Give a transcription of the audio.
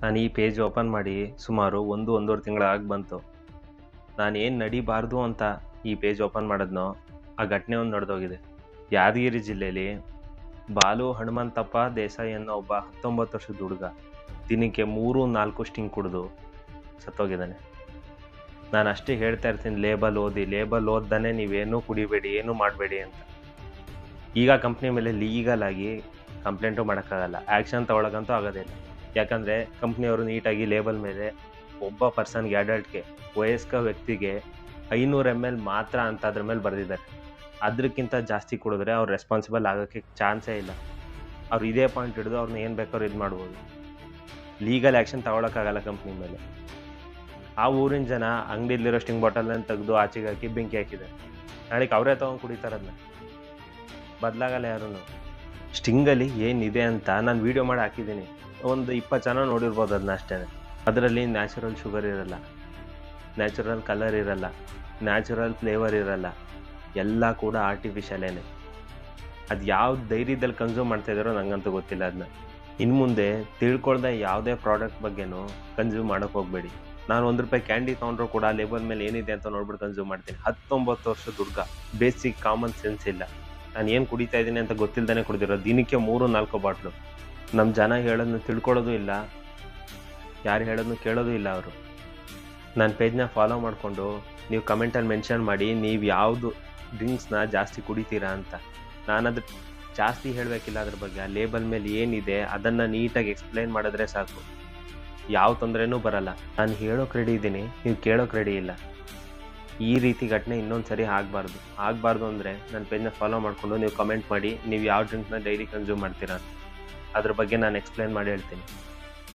ನಾನು ಈ page open ಮಾಡಿ ಸುಮಾರು 1-1.5 ತಿಂಗಳಾಗಿ ಬಂತು. ನಾನು ಏನು ನಡಿಬಾರ್ದು ಅಂತ ಈ ಪೇಜ್ ಓಪನ್ ಮಾಡಿದ್ನೋ ಆ ಘಟನೆ ಒಂದು ನಡೆದೋಗಿದೆ. ಯಾದಗಿರಿ ಜಿಲ್ಲೆಯಲ್ಲಿ ಬಾಲು ಹನುಮಂತಪ್ಪ ದೇಸಾಯಿ ಅನ್ನೋ ಒಬ್ಬ 19 ವರ್ಷದ ಹುಡುಗ ದಿನಕ್ಕೆ 3-4 ಸ್ಟಿಂಗ್ ಕುಡಿದು ಸತ್ತೋಗಿದ್ದಾನೆ. ನಾನು ಅಷ್ಟೇ ಹೇಳ್ತಾ ಇರ್ತೀನಿ, ಲೇಬಲ್ ಓದ್ದಾನೆ ನೀವೇನೂ ಕುಡಿಬೇಡಿ, ಏನೂ ಮಾಡಬೇಡಿ ಅಂತ. ಈಗ ಕಂಪ್ನಿ ಮೇಲೆ ಲೀಗಲ್ ಆಗಿ ಕಂಪ್ಲೇಂಟು ಮಾಡೋಕ್ಕಾಗಲ್ಲ, ಆ್ಯಕ್ಷನ್ ತೊಗೊಳಕ್ಕಂತೂ ಆಗೋದಿಲ್ಲ. ಯಾಕಂದರೆ ಕಂಪ್ನಿಯವರು ನೀಟಾಗಿ ಲೇಬಲ್ ಮೇಲೆ ಒಬ್ಬ ಪರ್ಸನ್ಗೆ, ಅಡಲ್ಟ್ಗೆ, ವಯಸ್ಕ ವ್ಯಕ್ತಿಗೆ 500 ml ಮಾತ್ರ ಅಂತ ಅದ್ರ ಮೇಲೆ ಬರೆದಿದ್ದಾರೆ. ಅದಕ್ಕಿಂತ ಜಾಸ್ತಿ ಕುಡಿದ್ರೆ ಅವ್ರು ರೆಸ್ಪಾನ್ಸಿಬಲ್ ಆಗೋಕ್ಕೆ ಚಾನ್ಸೇ ಇಲ್ಲ. ಅವ್ರು ಇದೇ ಪಾಯಿಂಟ್ ಹಿಡಿದು ಅವ್ರನ್ನ ಏನು ಬೇಕಾದ್ರೂ ಇದು ಮಾಡ್ಬೋದು. ಲೀಗಲ್ ಆ್ಯಕ್ಷನ್ ತೊಗೊಳಕ್ಕಾಗಲ್ಲ ಕಂಪ್ನಿ ಮೇಲೆ. ಆ ಊರಿನ ಜನ ಅಂಗಡಿಲಿರೋ ಸ್ಟಿಂಗ್ ಬಾಟಲನ್ನು ತೆಗೆದು ಆಚೆಗೆ ಹಾಕಿ ಬೆಂಕಿ ಹಾಕಿದ್ದಾರೆ. ನಾಳೆಗೆ ಅವರೇ ತೊಗೊಂಡು ಕುಡಿತಾರೆ. ಅದನ್ನ ಬದಲಾಗಲ್ಲ ಯಾರೂ. ಸ್ಟಿಂಗಲ್ಲಿ ಏನಿದೆ ಅಂತ ನಾನು ವೀಡಿಯೋ ಮಾಡಿ ಹಾಕಿದ್ದೀನಿ. ಒಂದು 20 ಜನ ನೋಡಿರ್ಬೋದು ಅದನ್ನ ಅಷ್ಟೇ. ಅದರಲ್ಲಿ ನ್ಯಾಚುರಲ್ ಶುಗರ್ ಇರಲ್ಲ, ನ್ಯಾಚುರಲ್ ಕಲರ್ ಇರಲ್ಲ, ನ್ಯಾಚುರಲ್ ಫ್ಲೇವರ್ ಇರಲ್ಲ, ಎಲ್ಲ ಕೂಡ ಆರ್ಟಿಫಿಷಿಯಲೇನೆ. ಅದು ಯಾವ ಧೈರ್ಯದಲ್ಲಿ ಕನ್ಸ್ಯೂಮ್ ಮಾಡ್ತಾಯಿದ್ದಾರೋ ನನಗಂತೂ ಗೊತ್ತಿಲ್ಲ. ಅದನ್ನ ಇನ್ನು ಮುಂದೆ ತಿಳ್ಕೊಳ್ದೆ ಯಾವುದೇ ಪ್ರಾಡಕ್ಟ್ ಬಗ್ಗೆನೂ ಕನ್ಸ್ಯೂಮ್ ಮಾಡೋಕ್ಕೆ ಹೋಗಬೇಡಿ. ನಾನು ₹1 ಕ್ಯಾಂಡಿ ತೊಗೊಂಡ್ರು ಕೂಡ ಲೇಬಲ್ ಮೇಲೆ ಏನಿದೆ ಅಂತ ನೋಡ್ಬಿಟ್ಟು ಕನ್ಸ್ಯೂಮ್ ಮಾಡ್ತೀನಿ. 19 ವರ್ಷದ ಹುಡುಗ, ಬೇಸಿಕ್ ಕಾಮನ್ ಸೆನ್ಸ್ ಇಲ್ಲ. ನಾನು ಏನು ಕುಡಿತಾ ಇದ್ದೀನಿ ಅಂತ ಗೊತ್ತಿಲ್ಲದೇ ಕುಡಿದಿರೋ ದಿನಕ್ಕೆ 3-4 ಬಾಟ್ಲು. ನಮ್ಮ ಜನ ಹೇಳೋದನ್ನ ತಿಳ್ಕೊಳ್ಳೋದು ಇಲ್ಲ, ಯಾರು ಹೇಳೋದನ್ನು ಕೇಳೋದು ಇಲ್ಲ ಅವರು. ನನ್ನ ಪೇಜ್ನ ಫಾಲೋ ಮಾಡಿಕೊಂಡು ನೀವು ಕಮೆಂಟಲ್ಲಿ ಮೆನ್ಷನ್ ಮಾಡಿ ನೀವು ಯಾವುದು ಡ್ರಿಂಕ್ಸ್ನ ಜಾಸ್ತಿ ಕುಡಿತೀರಾ ಅಂತ. ನಾನದು ಜಾಸ್ತಿ ಹೇಳಬೇಕಿಲ್ಲ ಅದ್ರ ಬಗ್ಗೆ. ಆ ಲೇಬಲ್ ಮೇಲೆ ಏನಿದೆ ಅದನ್ನು ನೀಟಾಗಿ ಎಕ್ಸ್ಪ್ಲೈನ್ ಮಾಡಿದ್ರೆ ಸಾಕು, ಯಾವ ತೊಂದರೆನೂ ಬರಲ್ಲ. ನಾನು ಹೇಳೋಕೆ ರೆಡಿ ಇದ್ದೀನಿ, ನೀವು ಕೇಳೋಕೆ ರೆಡಿ ಇಲ್ಲ. ಈ ರೀತಿ ಘಟನೆ ಇನ್ನೊಂದು ಸರಿ ಆಗಬಾರ್ದು ಅಂದರೆ ನನ್ನ ಪೇಜ್ನ ಫಾಲೋ ಮಾಡಿಕೊಂಡು ನೀವು ಕಮೆಂಟ್ ಮಾಡಿ ನೀವು ಯಾವ ಡ್ರಿಂಕ್ನ ಡೈಲಿ ಕನ್ಸ್ಯೂಮ್ ಮಾಡ್ತೀರಾ, ಅದ್ರ ಬಗ್ಗೆ ನಾನು ಎಕ್ಸ್ಪ್ಲೈನ್ ಮಾಡಿ ಹೇಳ್ತೀನಿ.